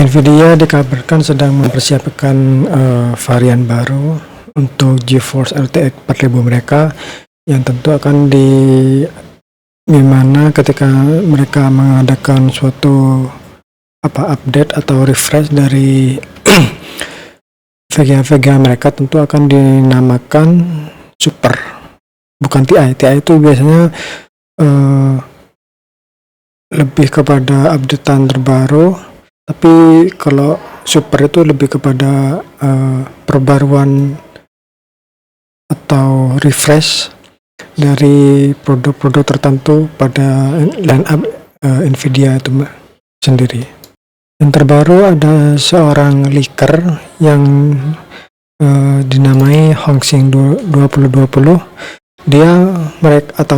Nvidia dikabarkan sedang mempersiapkan varian baru untuk GeForce RTX 4000 mereka, yang tentu akan dimana ketika mereka mengadakan suatu update atau refresh dari VGA mereka, tentu akan dinamakan Super, bukan TI. TI itu biasanya lebih kepada updatean terbaru, tapi kalau Super itu lebih kepada perbaruan atau refresh dari produk-produk tertentu pada line up Nvidia itu sendiri. Yang terbaru ada seorang leaker yang dinamai Hongxing 2020.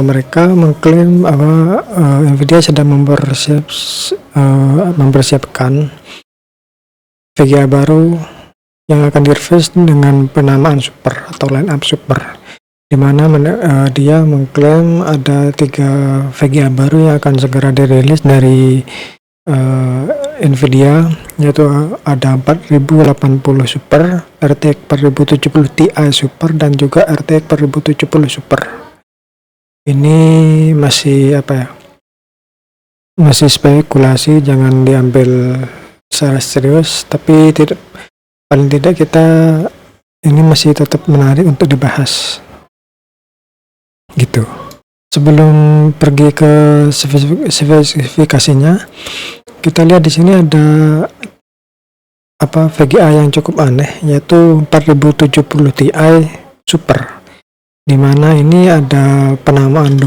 Mereka mengklaim bahwa Nvidia sedang mempersiapkan VGA baru yang akan direfresh dengan penamaan Super atau line up Super, di mana dia mengklaim ada 3 VGA baru yang akan segera dirilis dari Nvidia, yaitu ada 4080 Super, RTX 4070 Ti Super, dan juga RTX 4070 Super. Ini masih masih spekulasi, jangan diambil secara serius, tapi paling tidak ini masih tetap menarik untuk dibahas gitu. Sebelum pergi ke spesifikasinya, kita lihat di sini ada VGA yang cukup aneh, yaitu 4070 Ti Super, di mana ini ada penamaan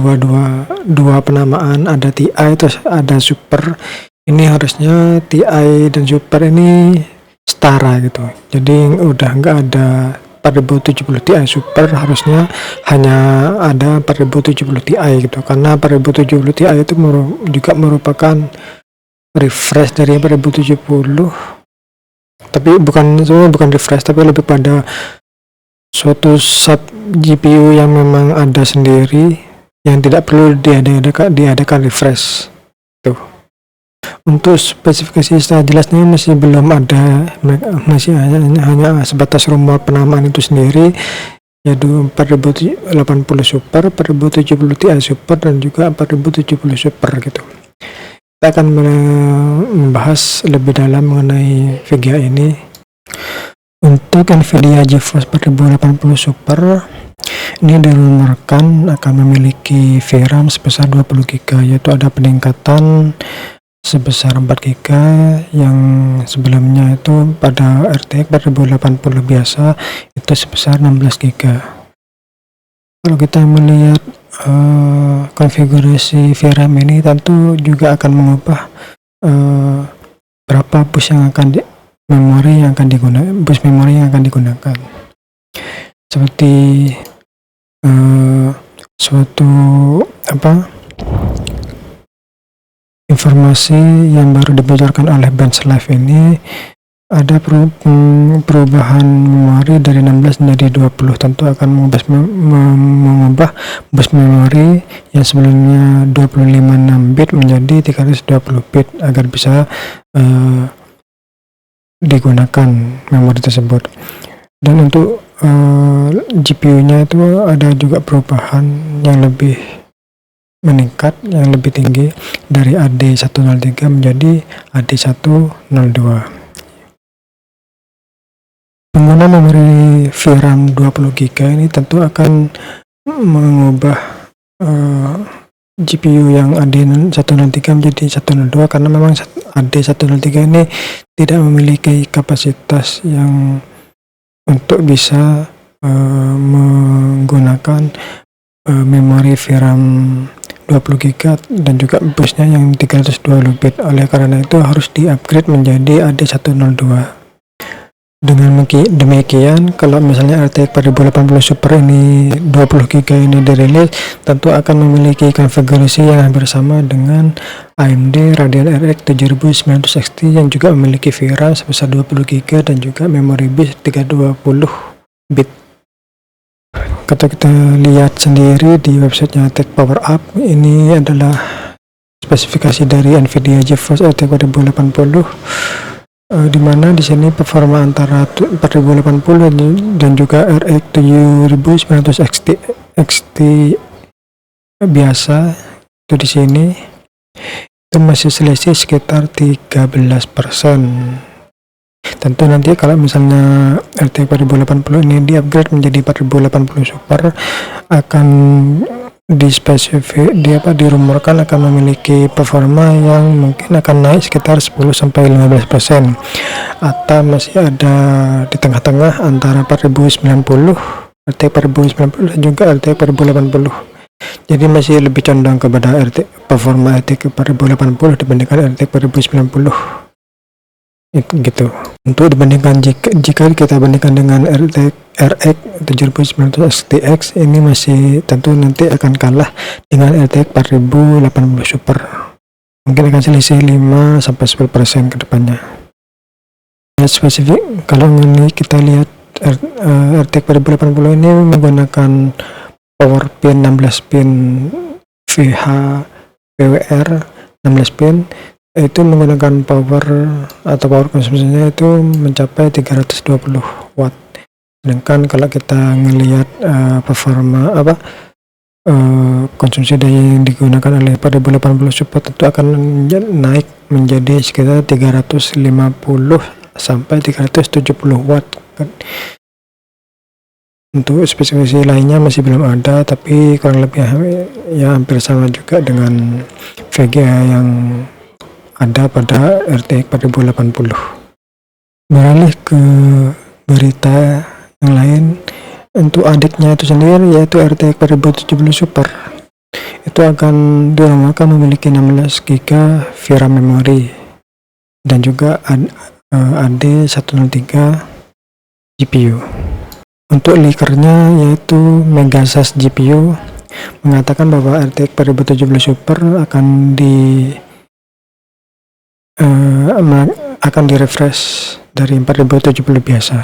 dua penamaan, ada Ti terus ada Super. Ini harusnya Ti dan Super ini setara gitu, jadi udah nggak ada 4070 Ti Super, harusnya hanya ada 4070 Ti gitu, karena 4070 Ti itu juga merupakan refresh dari 4070, tapi bukan refresh, tapi lebih pada suatu sub GPU yang memang ada sendiri yang tidak perlu diadakan refresh tuh. Untuk spesifikasi secara jelasnya masih belum ada, masih hanya sebatas rumor penamaan itu sendiri, yaitu 4080 Super, 4070 Ti Super, dan juga 4070 Super gitu. Kita akan membahas lebih dalam mengenai VGA ini. Untuk Nvidia GeForce 4080 Super, ini dirumorkan akan memiliki VRAM sebesar 20GB, yaitu ada peningkatan sebesar 4GB yang sebelumnya itu pada RTX 4080 biasa itu sebesar 16GB. Kalau kita melihat konfigurasi VRAM ini, tentu juga akan mengubah berapa bus memori yang akan digunakan. Seperti suatu informasi yang baru dibocorkan oleh BenchLife ini, ada perubahan memori dari 16 menjadi 20, tentu akan mengubah bus memori yang sebelumnya 256 bit menjadi 320 bit agar bisa digunakan memori tersebut. Dan untuk GPU-nya itu ada juga perubahan yang lebih meningkat, yang lebih tinggi, dari AD103 menjadi AD102. Pengguna memori VRAM 20GB ini tentu akan mengubah GPU yang AD103 menjadi 102, karena memang AD103 ini tidak memiliki kapasitas yang untuk bisa menggunakan memori VRAM 20GB dan juga busnya yang 320 bit. Oleh karena itu harus di-upgrade menjadi AD102. Dengan demikian, kalau misalnya RTX 4080 Super ini 20GB ini dirilis, tentu akan memiliki konfigurasi yang hampir sama dengan AMD Radeon RX 7900 XT yang juga memiliki VRAM sebesar 20GB dan juga memori bus 320 bit. Kalau kita lihat sendiri di websitenya Tech Power Up, ini adalah spesifikasi dari Nvidia GeForce RTX 4080 dimana di sini performa antara 4080 dan juga RX 7900 XT biasa itu di sini itu masih selisih sekitar 13%. Tentu nanti kalau misalnya RTX 4080 ini di upgrade menjadi 4080 Super, akan dirumorkan akan memiliki performa yang mungkin akan naik sekitar 10-15%, atau masih ada di tengah-tengah antara 4090 RTX 4090 dan juga RTX 4080. Jadi masih lebih condong kepada performa RTX 4080 dibandingkan RTX 4090 gitu. Untuk dibandingkan jika kita bandingkan dengan RX 7900 XTX, ini masih tentu nanti akan kalah dengan RTX 4080 Super. Mungkin akan selisih 5-10% ke depannya. Spesifik kalau ini kita lihat RTX 4080 ini menggunakan power pin 16 pin VH PWR 16 pin, itu menggunakan power konsumsinya itu mencapai 320 watt. Sedangkan kalau kita ngelihat performa konsumsi daya yang digunakan oleh 4080 Super, tentu akan naik menjadi sekitar 350 sampai 370 watt. Untuk spesifikasi lainnya masih belum ada, tapi kurang lebih ya hampir sama juga dengan VGA yang ada pada RTX 4080. Beralih ke berita yang lain, untuk adiknya itu sendiri yaitu RTX 4070 Super, itu akan dirumorkan memiliki 16 GB VRAM memori dan juga AD103 GPU. Untuk leakernya yaitu Megasas GPU mengatakan bahwa RTX 4070 Super akan direfresh dari 4070 biasa.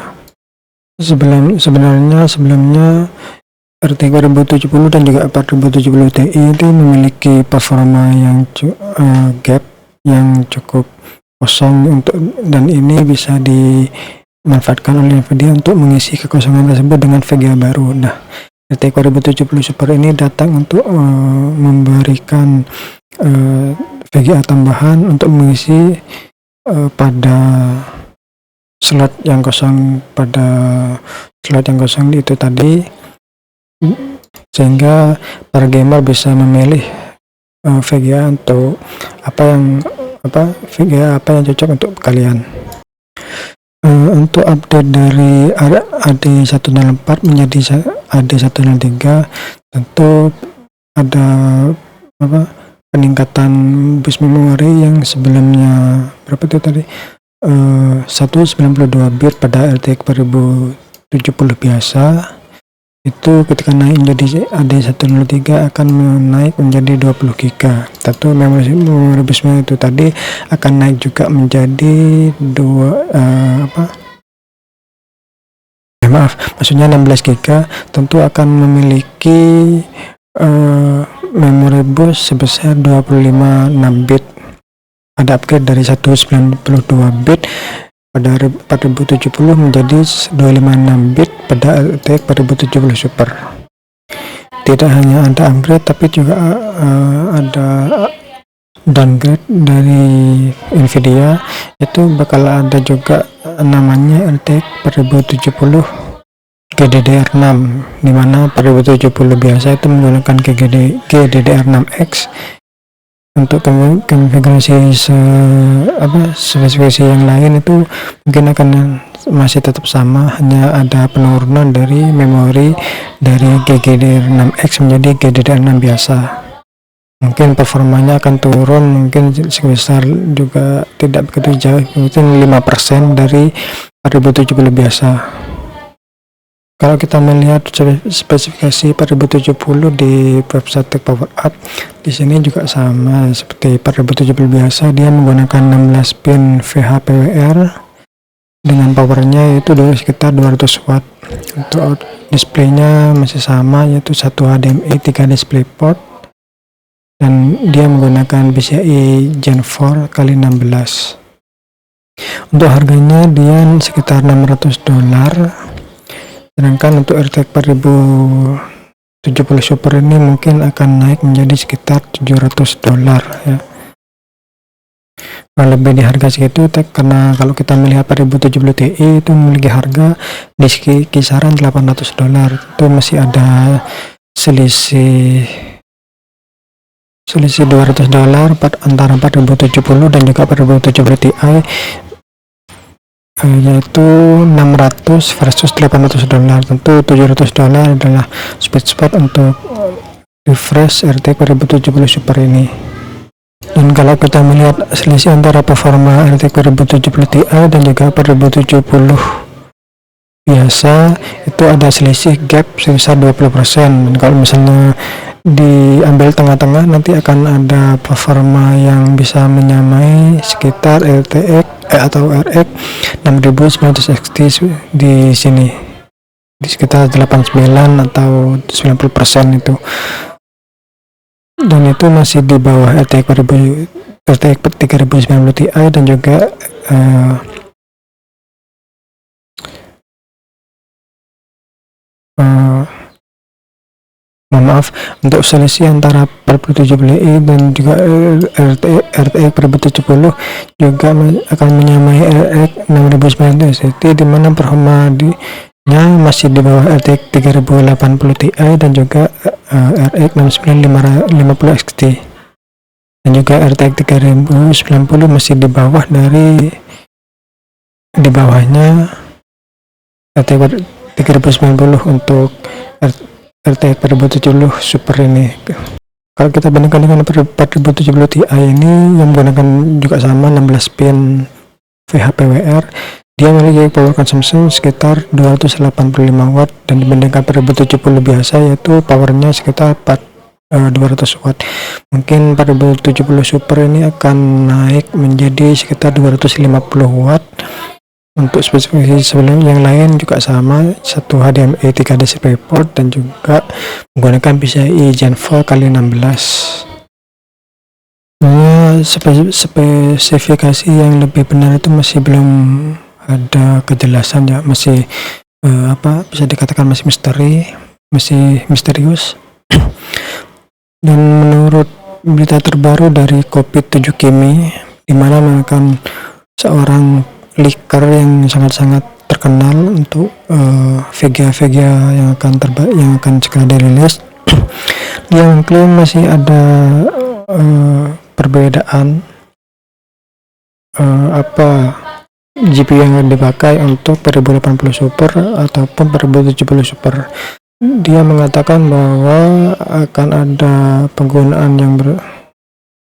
Sebelumnya RTX 4070 dan juga 4070 Ti itu memiliki performa yang gap yang cukup kosong dan ini bisa dimanfaatkan oleh Nvidia untuk mengisi kekosongan tersebut dengan VGA baru. Nah, RTX 4070 Super ini datang untuk memberikan VGA tambahan untuk mengisi pada slot yang kosong itu tadi, sehingga para gamer bisa memilih VGA untuk VGA apa yang cocok untuk kalian. Untuk update dari AD104 menjadi AD103, tentu ada peningkatan bus memori yang sebelumnya berapa itu tadi 192 bit pada RTX 4070 biasa, itu ketika naik menjadi AD103 akan naik menjadi 20 GB. Tentu memori busnya itu tadi akan naik juga menjadi 16 GB. Tentu akan memiliki memori bus sebesar 25 bit. Ada upgrade dari 192 bit pada 4070 menjadi 256 bit pada RTX 4070 Super. Tidak hanya ada upgrade, tapi juga ada downgrade dari Nvidia, itu bakal ada juga namanya RTX 4070 GDDR6, dimana 4070 biasa itu menggunakan GDDR6X. Untuk konfigurasi spesifikasi yang lain itu mungkin akan masih tetap sama, hanya ada penurunan dari memori dari GDDR6X menjadi GDDR6 biasa. Mungkin performanya akan turun, mungkin sebesar juga tidak begitu jauh, mungkin 5% dari 4070 biasa. Kalau kita melihat spesifikasi 4070 di website Tech Power Up, di sini juga sama seperti 4070 biasa. Dia menggunakan 16 pin VHPWR dengan powernya itu sekitar 200 watt. Untuk displaynya masih sama, yaitu 1 HDMI 3 DisplayPort, dan dia menggunakan PCIe Gen 4x16. Untuk harganya dia sekitar $600, sedangkan untuk RTX 4070 Super ini mungkin akan naik menjadi sekitar $700 ya. Lebih di harga segitu karena kalau kita melihat 4070 Ti itu memiliki harga di kisaran $800. Itu masih ada selisih $200 antara 4070 dan juga 4070 Ti, yaitu 600 versus $800. Tentu $700 adalah sweet spot untuk refresh RTX 4070 Super ini. Dan kalau kita melihat selisih antara performa RTX 4070 Ti dan juga 4070 biasa, itu ada selisih gap sebesar 20%. Dan kalau misalnya diambil tengah-tengah, nanti akan ada performa yang bisa menyamai sekitar RTX atau RX 6900 XT di sini, di sekitar 89 atau 90% itu. Dan itu masih di bawah RTX 3090 Ti dan juga maaf, untuk selisih antara 4070i dan juga RTX 4070 juga akan menyamai RX 6900 XT, di mana performa masih di bawah RTX 3080 Ti dan juga RX 6950 XT, dan juga RTX 3090 masih di bawahnya RTX 3090 untuk RTX 4070 Super ini. Kalau kita bandingkan dengan 4070 Ti ini yang menggunakan juga sama 16 pin VHPWR, dia memiliki power consumption sekitar 285 watt, dan dibandingkan 4070 biasa yaitu powernya sekitar 200 watt. Mungkin 4070 Super ini akan naik menjadi sekitar 250 watt. Untuk spesifikasi sebelum yang lain juga sama, satu HDMI 3 DisplayPort dan juga menggunakan PCIe Gen 4x16. Spesifikasi yang lebih benar itu masih belum ada kejelasan ya, masih bisa dikatakan masih misterius. Dan menurut berita terbaru dari Kopit 7 Kimi, di mana merupakan seorang leaker yang sangat-sangat terkenal untuk VGA yang akan segera dirilis, dia mengklaim masih ada perbedaan GPU yang dipakai untuk 4080 Super ataupun 4070 Super. Dia mengatakan bahwa akan ada penggunaan yang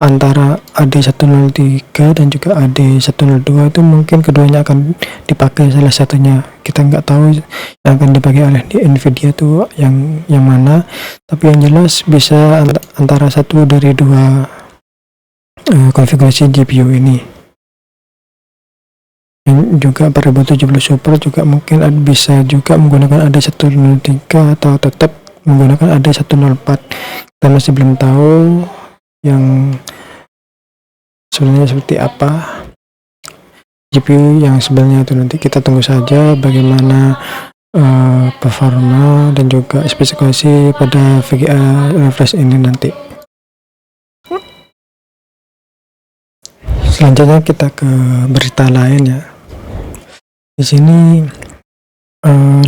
antara AD103 dan juga AD102, itu mungkin keduanya akan dipakai salah satunya. Kita nggak tahu yang akan dipakai oleh di Nvidia itu yang mana, tapi yang jelas bisa antara satu dari dua konfigurasi GPU ini. Dan juga 4070 Super juga mungkin bisa juga menggunakan AD103 atau tetap menggunakan AD104. Kita masih belum tahu yang sebenarnya seperti apa GPU yang sebenarnya itu. Nanti kita tunggu saja bagaimana performa dan juga spesifikasi pada VGA refresh ini nanti. Selanjutnya kita ke berita lain ya. Di sini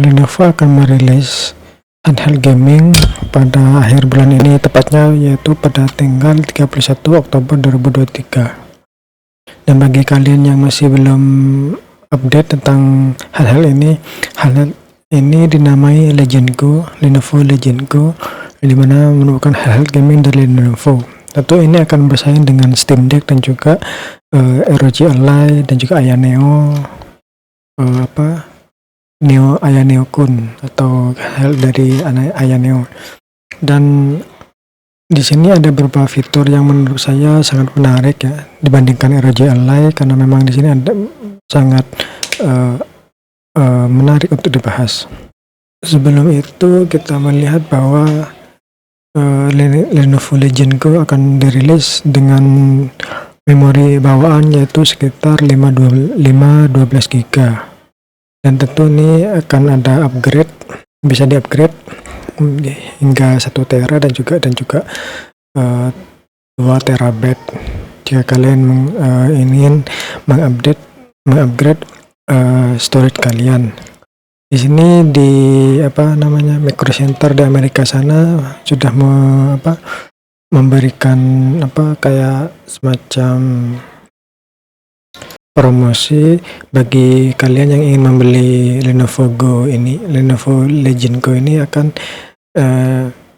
Lenovo akan merilis handheld gaming pada akhir bulan ini, tepatnya yaitu pada tanggal 31 Oktober 2023. Dan bagi kalian yang masih belum update tentang handheld ini dinamai Legend Go, Lenovo Legend Go, di mana merupakan handheld gaming dari Lenovo. Tentu ini akan bersaing dengan Steam Deck dan juga ROG Ally dan juga Aya Neo Aya Neo Kun atau handheld dari Aya Neo. Dan di sini ada beberapa fitur yang menurut saya sangat menarik ya dibandingkan ROG Ally, karena memang di sini ada sangat menarik untuk dibahas. Sebelum itu kita melihat bahwa Lenovo Legend Go akan dirilis dengan memori bawaan yaitu sekitar 12 GB, dan tentu ini akan ada upgrade, bisa di-upgrade hingga 1 tera dan juga 2 terabyte jika kalian ingin mengupgrade storage kalian. Di sini di Micro Center di Amerika sana sudah memberikan kayak semacam promosi bagi kalian yang ingin membeli Lenovo Legion Go ini akan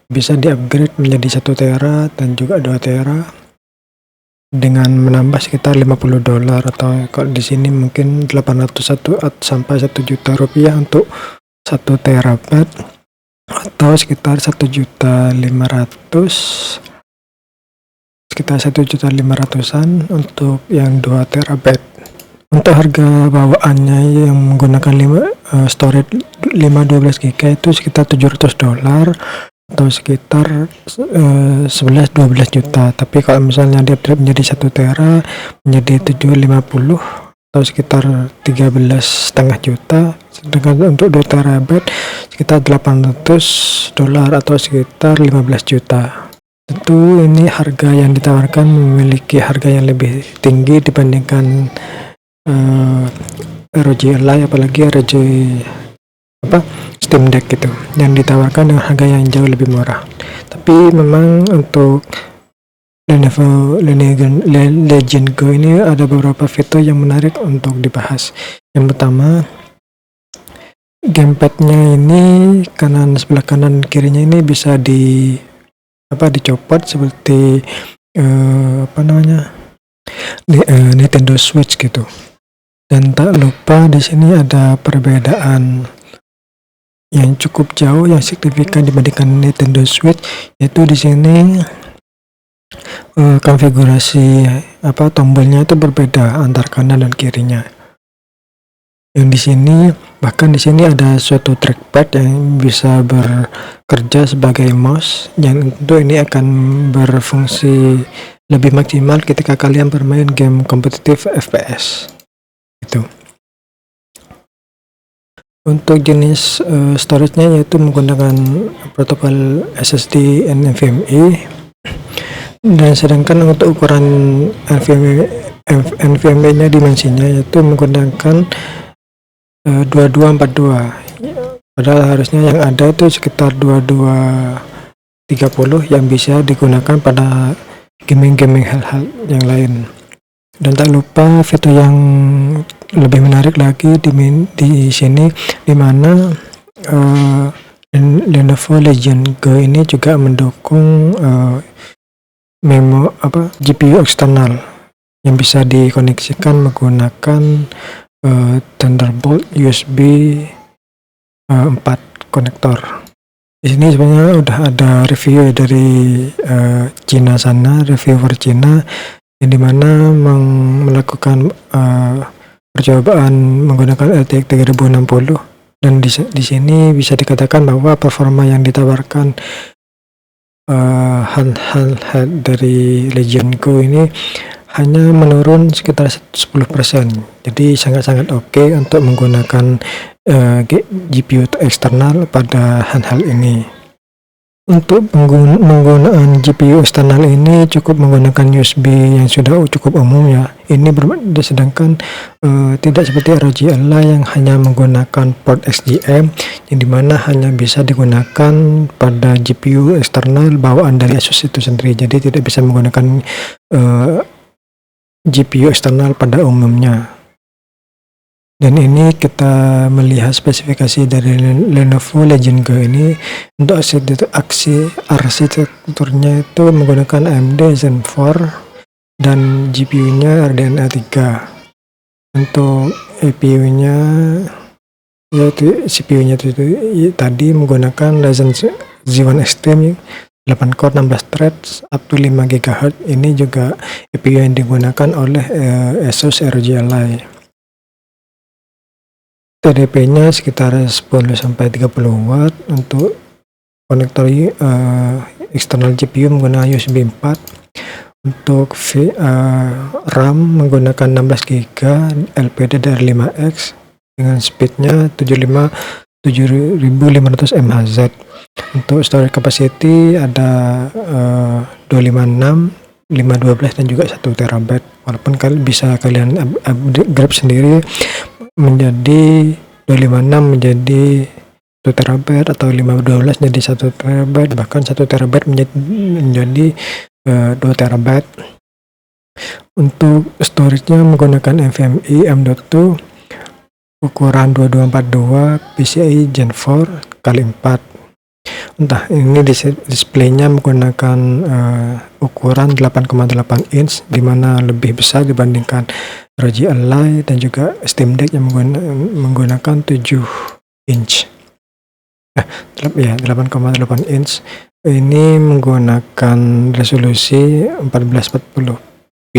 bisa di-upgrade menjadi 1 tera dan juga 2 tera dengan menambah sekitar $50, atau kalau di sini mungkin 801 sampai 1 juta rupiah untuk 1 terabyte, atau sekitar 1.500.000-an untuk yang 2 terabyte. Untuk harga bawaannya yang menggunakan storage 512 GB itu sekitar $700, atau sekitar 11-12 juta. Tapi kalau misalnya di-upgrade menjadi 1 tera menjadi 750 atau sekitar 13,5 juta, sedangkan untuk 2 terabyte sekitar $800 atau sekitar 15 juta. Tentu ini harga yang ditawarkan memiliki harga yang lebih tinggi dibandingkan ROG Ally, apalagi ROG Steam Deck gitu, yang ditawarkan dengan harga yang jauh lebih murah. Tapi memang untuk Lenovo Legion Go ini ada beberapa fitur yang menarik untuk dibahas. Yang pertama, gamepadnya ini sebelah kanan kirinya ini bisa dicopot seperti Nintendo Switch gitu. Dan tak lupa di sini ada perbedaan yang cukup jauh, yang signifikan dibandingkan Nintendo Switch, yaitu di sini konfigurasi tombolnya itu berbeda antar kanan dan kirinya. Yang di sini bahkan di sini ada suatu trackpad yang bisa bekerja sebagai mouse, yang tentu ini akan berfungsi lebih maksimal ketika kalian bermain game kompetitif FPS itu. Untuk jenis storage-nya yaitu menggunakan protokol SSD NVMe, dan sedangkan untuk ukuran NVMe-nya dimensinya yaitu menggunakan 2242, padahal harusnya yang ada itu sekitar 2230 yang bisa digunakan pada gaming hal-hal yang lain. Dan tak lupa fitur yang lebih menarik lagi di sini, di mana Lenovo Legion Go ini juga mendukung GPU eksternal yang bisa dikoneksikan menggunakan Thunderbolt USB 4 konektor. Di sini sebenarnya udah ada review dari Cina sana, reviewer Cina, yang dimana melakukan percobaan menggunakan RTX 3060, dan di sini bisa dikatakan bahwa performa yang ditawarkan handheld dari Legion Go ini hanya menurun sekitar 10%. Jadi sangat-sangat oke untuk menggunakan GPU eksternal pada handheld ini. Untuk penggunaan GPU eksternal ini cukup menggunakan USB yang sudah cukup umum ya. Ini sedangkan tidak seperti ROG Ally yang hanya menggunakan port XGM, yang dimana hanya bisa digunakan pada GPU eksternal bawaan dari Asus itu sendiri. Jadi tidak bisa menggunakan GPU eksternal pada umumnya. Dan ini kita melihat spesifikasi dari Lenovo Legion Go ini. Untuk arsitekturnya itu menggunakan AMD Zen 4 dan GPU-nya RDNA 3. Untuk CPU-nya yaitu CPU-nya itu tadi menggunakan Ryzen Z1 Extreme 8 core 16 threads up to 5 GHz. Ini juga CPU yang digunakan oleh Asus ROG Ally. TDP-nya sekitar 10-30 watt. Untuk konektor eksternal GPU menggunakan USB 4. Untuk RAM menggunakan 16 GB LPDDR5X dengan speednya 7500 mHz. Untuk storage capacity ada 256, 512 dan juga 1 TB. Walaupun kalian bisa upgrade sendiri menjadi 256 menjadi 1 TB atau 512 jadi 1 TB, bahkan 1 TB menjadi 2 TB. Untuk storage-nya menggunakan NVMe M.2 ukuran 2242 PCIe Gen 4 x 4. Entah ini displaynya menggunakan ukuran 8,8 inch, dimana lebih besar dibandingkan ROG Ally dan juga Steam Deck yang menggunakan 7 inch. 8,8 inch. Ini menggunakan resolusi 1440p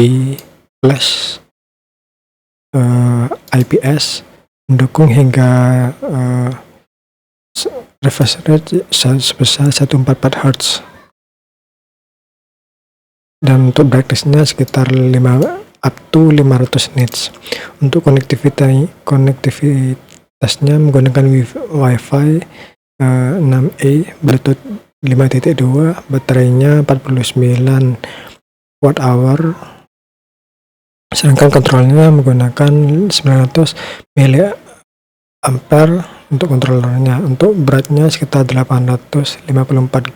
plus IPS, mendukung hingga refresh rate sebesar 144 Hz, dan untuk brightness-nya sekitar 500 nits. Untuk konektivitasnya menggunakan Wi-Fi 6E, Bluetooth 5.2, baterainya 49 Wh, sedangkan kontrolnya menggunakan 900 mAh untuk kontrolernya. Untuk beratnya sekitar 854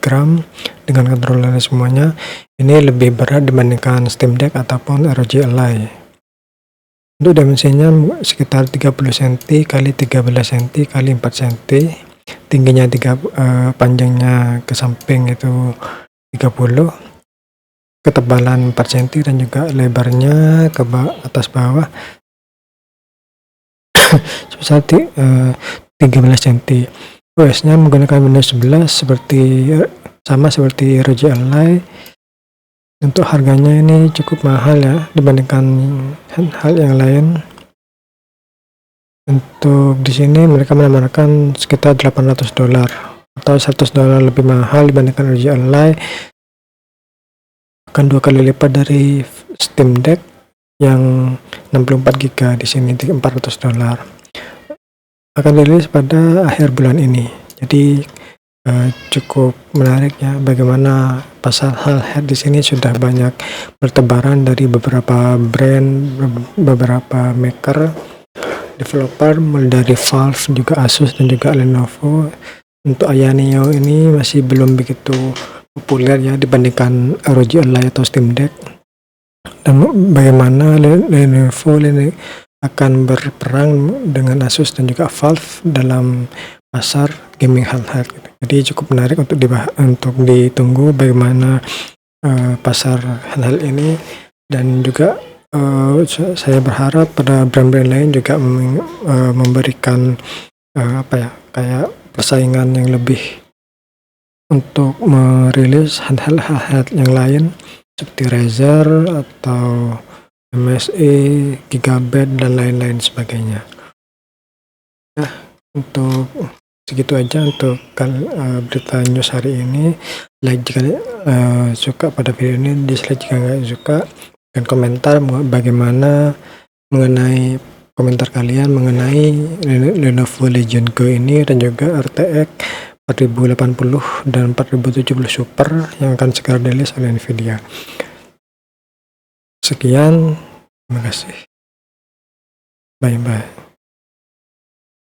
gram dengan kontrolernya semuanya. Ini lebih berat dibandingkan Steam Deck ataupun ROG Ally. Untuk dimensinya sekitar 30 cm x 13 cm x 4 cm, tingginya panjangnya ke samping itu 30, ketebalan 4 cm dan juga lebarnya ke atas bawah sebesar 13 cm. OS-nya menggunakan Windows 11 sama seperti ROG Ally. Untuk harganya ini cukup mahal ya dibandingkan hal yang lain. Untuk di sini mereka menawarkan sekitar $800 atau $100 lebih mahal dibandingkan ROG Ally, akan 2 kali lipat dari Steam Deck yang 64 GB, di sini $400. Akan dirilis pada akhir bulan ini. Jadi cukup menarik ya, bagaimana pasar handheld di sini sudah banyak bertebaran dari beberapa brand, beberapa maker, developer, mulai dari Valve, juga Asus dan juga Lenovo. Untuk Aya Neo ini masih belum begitu populer ya dibandingkan ROG Ally atau Steam Deck. Dan bagaimana Lenovo akan berperang dengan Asus dan juga Valve dalam pasar gaming handheld gitu. Jadi cukup menarik untuk ditunggu bagaimana pasar handheld ini, dan juga saya berharap pada brand-brand lain juga memberikan kayak persaingan yang lebih untuk merilis handheld yang lain seperti Razer atau MSI, Gigabyte dan lain-lain sebagainya. Nah, untuk segitu aja untuk berita news hari ini. Like jika suka pada video ini, dislike jika nggak suka, dan komentar bagaimana mengenai komentar kalian mengenai Lenovo Legion Go ini dan juga RTX 4080 dan 4070 Super yang akan segera dirilis oleh Nvidia. Sekian, terima kasih. Bye-bye.